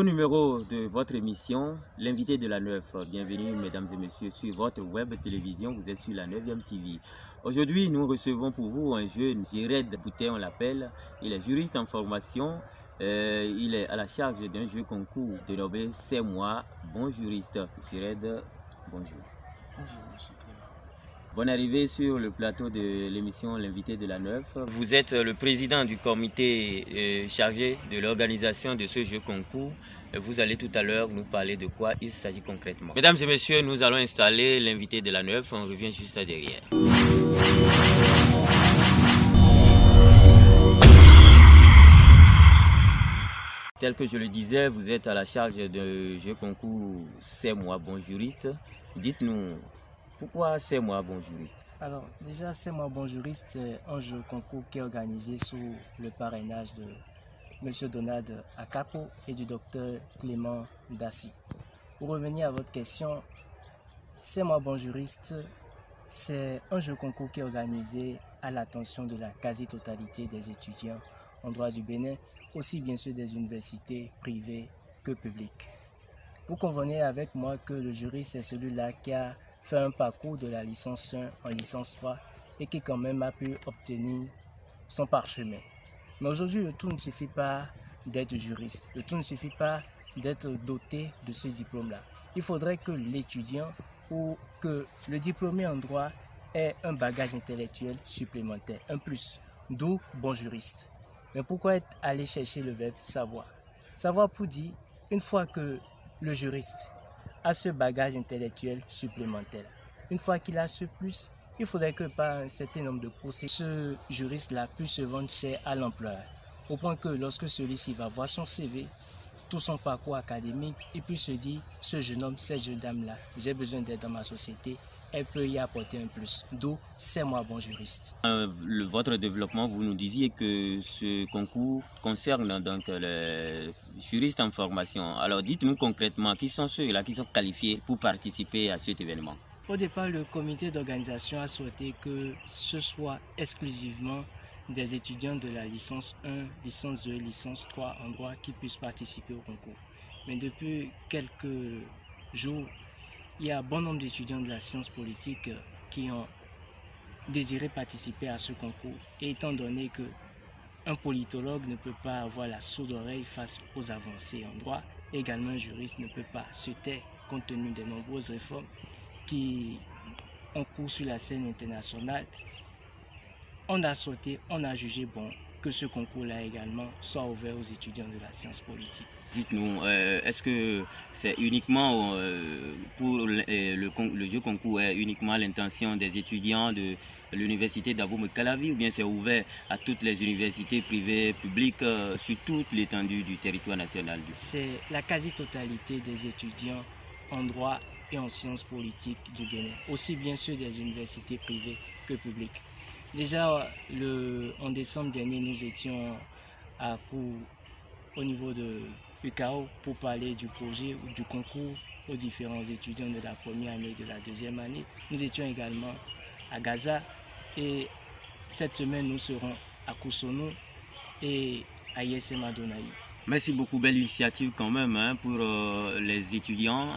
Nouveau numéro de votre émission, l'invité de la 9. Bienvenue mesdames et messieurs sur votre web télévision, vous êtes sur la 9e TV. Aujourd'hui, nous recevons pour vous un jeune, Jired Boutet, on l'appelle. Il est juriste en formation, il est à la charge d'un jeu concours dénommé C'est moi, bon juriste. Jired, bonjour. Bonjour, monsieur Clément. Bonne arrivée sur le plateau de l'émission L'invité de la 9. Vous êtes le président du comité chargé de l'organisation de ce jeu concours. Vous allez tout à l'heure nous parler de quoi il s'agit concrètement. Mesdames et messieurs, nous allons installer l'invité de la 9. On revient juste derrière. Tel que je le disais, vous êtes à la charge de jeu concours C'est moi, bon juriste. Dites-nous, pourquoi C'est moi, bon juriste? Alors, déjà, C'est moi, bon juriste, c'est un jeu concours qui est organisé sous le parrainage de M. Donald Akapo et du docteur Clément Dassi. Pour revenir à votre question, C'est moi, bon juriste, c'est un jeu concours qui est organisé à l'attention de la quasi-totalité des étudiants en droit du Bénin, aussi bien sûr des universités privées que publiques. Vous convenez avec moi que le juriste, c'est celui-là qui a fait un parcours de la licence 1 en licence 3 et qui quand même a pu obtenir son parchemin. Mais aujourd'hui, le tout ne suffit pas d'être juriste, le tout ne suffit pas d'être doté de ce diplôme-là. Il faudrait que l'étudiant ou que le diplômé en droit ait un bagage intellectuel supplémentaire, un plus, d'où bon juriste. Mais pourquoi être allé chercher le verbe savoir? Savoir pour dire, une fois que le juriste a ce bagage intellectuel supplémentaire, une fois qu'il a ce plus, il faudrait que par un certain nombre de procès, ce juriste-là puisse se vendre cher à l'employeur. Au point que lorsque celui-ci va voir son CV, tout son parcours académique, il puisse se dire, ce jeune homme, cette jeune dame-là, j'ai besoin d'aide dans ma société, elle peut y apporter un plus. D'où C'est moi, bon juriste. Votre développement, vous nous disiez que ce concours concerne donc les juristes en formation. Alors dites-nous concrètement, qui sont ceux-là qui sont qualifiés pour participer à cet événement? Au départ, le comité d'organisation a souhaité que ce soit exclusivement des étudiants de la licence 1, licence 2, licence 3 en droit qui puissent participer au concours. Mais depuis quelques jours, il y a bon nombre d'étudiants de la science politique qui ont désiré participer à ce concours. Et étant donné qu'un politologue ne peut pas avoir la sourde oreille face aux avancées en droit, également un juriste ne peut pas se taire compte tenu des nombreuses réformes qui ont cours sur la scène internationale, on a jugé bon que ce concours-là également soit ouvert aux étudiants de la science politique. Dites-nous, est-ce que c'est uniquement pour le jeu concours est uniquement l'intention des étudiants de l'université d'Abomey-Calavi ou bien c'est ouvert à toutes les universités privées, publiques sur toute l'étendue du territoire national? C'est la quasi-totalité des étudiants en droit et en sciences politiques du Bénin, aussi bien sûr des universités privées que publiques. Déjà, en décembre dernier, nous étions à cours au niveau de UCAO pour parler du projet ou du concours aux différents étudiants de la première année et de la deuxième année. Nous étions également à Gaza et cette semaine, nous serons à Koussonou et à ISM Adonaï. Merci beaucoup, belle initiative quand même hein, pour les étudiants,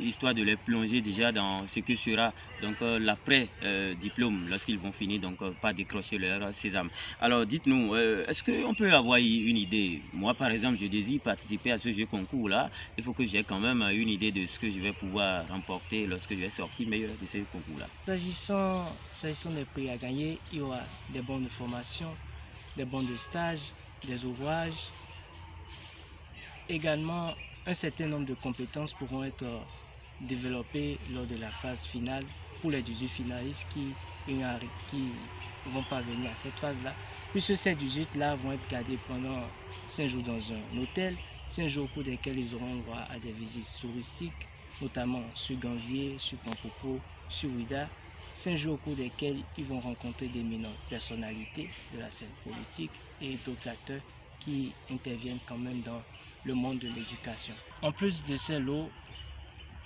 histoire de les plonger déjà dans ce que sera donc l'après-diplôme lorsqu'ils vont finir donc par décrocher leur sésame. Alors dites-nous, est-ce qu'on peut avoir une idée? Moi par exemple, je désire participer à ce jeu concours là, il faut que j'ai quand même une idée de ce que je vais pouvoir remporter lorsque je vais sortir meilleur de ce concours là. S'agissant des prix à gagner, il y aura des bons de formation, des bons de stage, des ouvrages. Également, un certain nombre de compétences pourront être développées lors de la phase finale pour les 18 finalistes qui vont parvenir à cette phase-là. Puisque ces 18-là vont être gardés pendant 5 jours dans un hôtel, 5 jours au cours desquels ils auront droit à des visites touristiques, notamment sur Ganvier, sur Grand Popo, sur Ouida. 5 jours au cours desquels ils vont rencontrer d'éminentes personnalités de la scène politique et d'autres acteurs qui interviennent quand même dans le monde de l'éducation. En plus de ces lots,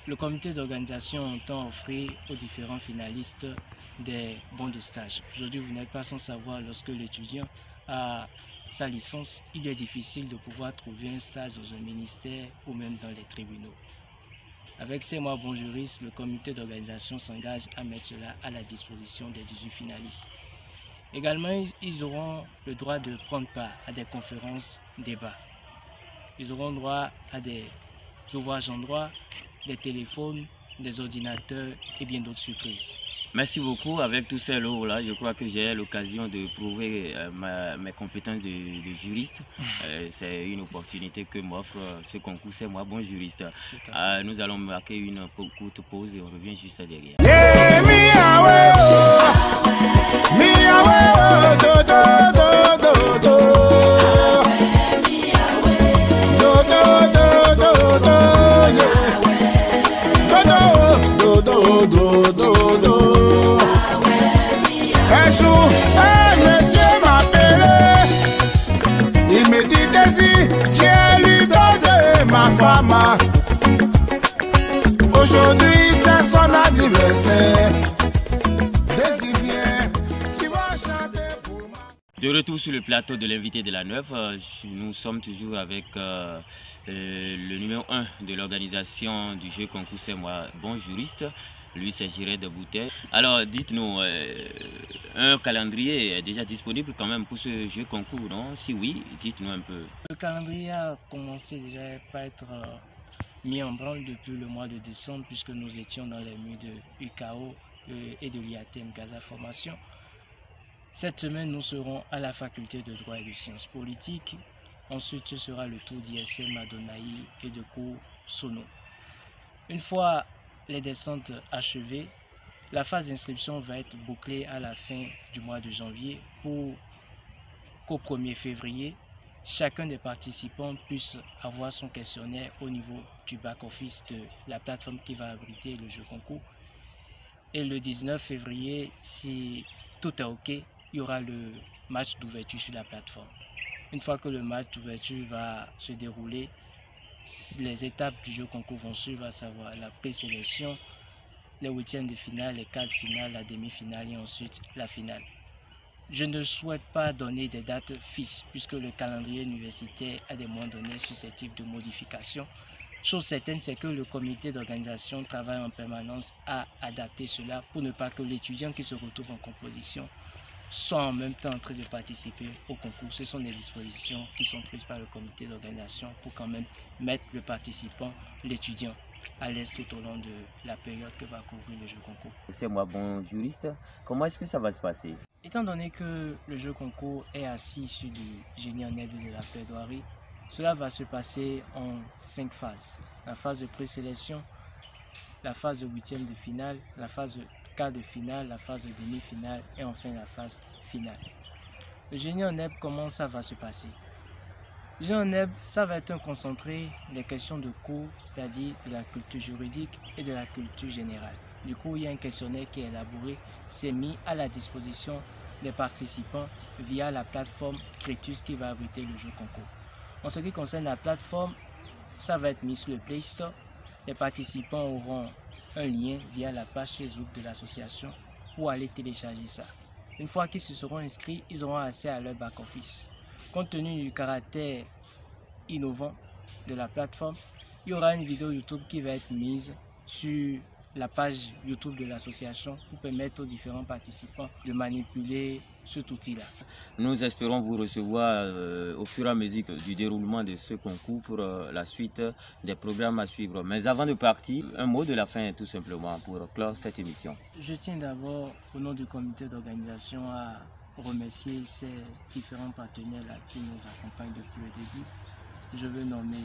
le comité d'organisation entend offrir aux différents finalistes des bons de stage. Aujourd'hui, vous n'êtes pas sans savoir lorsque l'étudiant à sa licence, il lui est difficile de pouvoir trouver un stage dans un ministère ou même dans les tribunaux. Avec ces mois bons juristes, le comité d'organisation s'engage à mettre cela à la disposition des 18 finalistes. Également, ils auront le droit de prendre part à des conférences, débats. Ils auront droit à des ouvrages en droit, des téléphones, des ordinateurs et bien d'autres surprises. Merci beaucoup. Avec tous ces lots-là, je crois que j'ai l'occasion de prouver mes compétences de juriste. C'est une opportunité que m'offre ce concours. C'est moi, bon juriste. Nous allons marquer une courte pause et on revient juste derrière. Aujourd'hui c'est son anniversaire. De retour sur le plateau de l'invité de la 9, nous sommes toujours avec le numéro 1 de l'organisation du jeu concours C'est moi, bon juriste. Lui, c'est Jiré de Bouteille. Alors, dites-nous, un calendrier est déjà disponible quand même pour ce jeu concours, non? Si oui, dites-nous un peu. Le calendrier a commencé déjà par être mis en branle depuis le mois de décembre, puisque nous étions dans les murs de UKO et de l'IATM Gaza Formation. Cette semaine, nous serons à la faculté de droit et de sciences politiques. Ensuite, ce sera le tour d'ISM à Donaï et de cours Sono. Une fois les descentes achevées, la phase d'inscription va être bouclée à la fin du mois de janvier pour qu'au 1er février, chacun des participants puisse avoir son questionnaire au niveau du back-office de la plateforme qui va abriter le jeu concours. Et le 19 février, si tout est OK, il y aura le match d'ouverture sur la plateforme. Une fois que le match d'ouverture va se dérouler, les étapes du jeu concours vont suivre, à savoir la présélection, les huitièmes de finale, les quarts de finale, la demi-finale et ensuite la finale. Je ne souhaite pas donner des dates fixes puisque le calendrier universitaire a des moments donnés sur ces types de modifications. Chose certaine, c'est que le comité d'organisation travaille en permanence à adapter cela pour ne pas que l'étudiant qui se retrouve en composition soit en même temps en train de participer au concours. Ce sont des dispositions qui sont prises par le comité d'organisation pour quand même mettre le participant, l'étudiant, à l'aise tout au long de la période que va couvrir le jeu concours. C'est moi, bon juriste. Comment est-ce que ça va se passer? Étant donné que le jeu concours est assis sur du génie en herbe et de la plaidoirie, cela va se passer en 5 phases. La phase de présélection, la phase de huitième de finale, la phase de quart de finale, la phase de demi-finale et enfin la phase finale. Le génie en herbe, comment ça va se passer? Le génie en herbe, ça va être un concentré des questions de cours, c'est-à-dire de la culture juridique et de la culture générale. Du coup, il y a un questionnaire qui est élaboré, c'est mis à la disposition des participants via la plateforme Crétus qui va abriter le jeu concours. En ce qui concerne la plateforme, ça va être mis sur le Play Store. Les participants auront un lien via la page Facebook de l'association pour aller télécharger ça. Une fois qu'ils se seront inscrits, ils auront accès à leur back-office. Compte tenu du caractère innovant de la plateforme, il y aura une vidéo YouTube qui va être mise sur la page YouTube de l'association pour permettre aux différents participants de manipuler cet outil-là. Nous espérons vous recevoir au fur et à mesure du déroulement de ce concours pour la suite des programmes à suivre. Mais avant de partir, un mot de la fin tout simplement pour clore cette émission. Je tiens d'abord au nom du comité d'organisation à remercier ces différents partenaires-là qui nous accompagnent depuis le début. Je veux nommer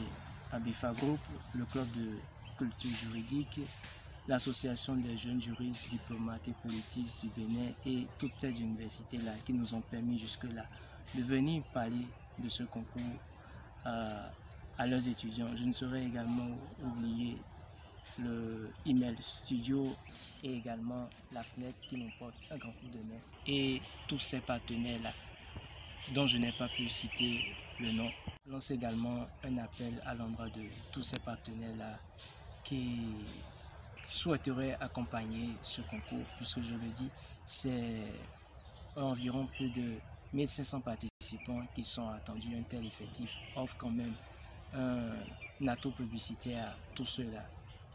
Abifa Group, le club de culture juridique, l'association des jeunes juristes, diplomates et politistes du Bénin et toutes ces universités-là qui nous ont permis jusque-là de venir parler de ce concours à leurs étudiants. Je ne saurais également oublier le email studio et également la fenêtre qui nous porte un grand coup de main et tous ces partenaires-là dont je n'ai pas pu citer le nom. Je lance également un appel à l'endroit de tous ces partenaires-là qui souhaiteraient accompagner ce concours, puisque je le dis, c'est environ plus de 1500 participants qui sont attendus, un tel effectif offre quand même un atout publicitaire à tous ceux-là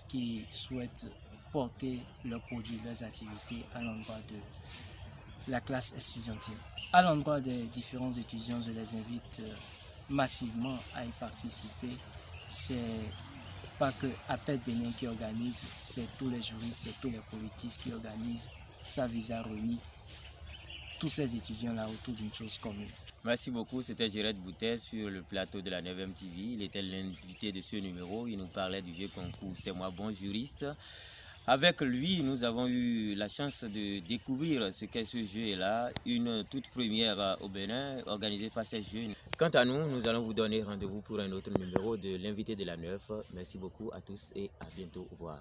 qui souhaitent porter leurs produits, leurs activités à l'endroit de la classe estudiantine. À l'endroit des différents étudiants, je les invite massivement à y participer. C'est pas que APEC Bénin qui organise, c'est tous les juristes, c'est tous les politistes qui organisent. Ça vise à réunir tous ces étudiants-là autour d'une chose commune. Merci beaucoup, c'était Gérard Boutet sur le plateau de la 9e TV. Il était l'invité de ce numéro, il nous parlait du jeu concours C'est moi bon juriste. Avec lui, nous avons eu la chance de découvrir ce qu'est ce jeu-là, une toute première au Bénin, organisée par ces jeunes. Quant à nous, nous allons vous donner rendez-vous pour un autre numéro de l'invité de la 9. Merci beaucoup à tous et à bientôt. Au revoir.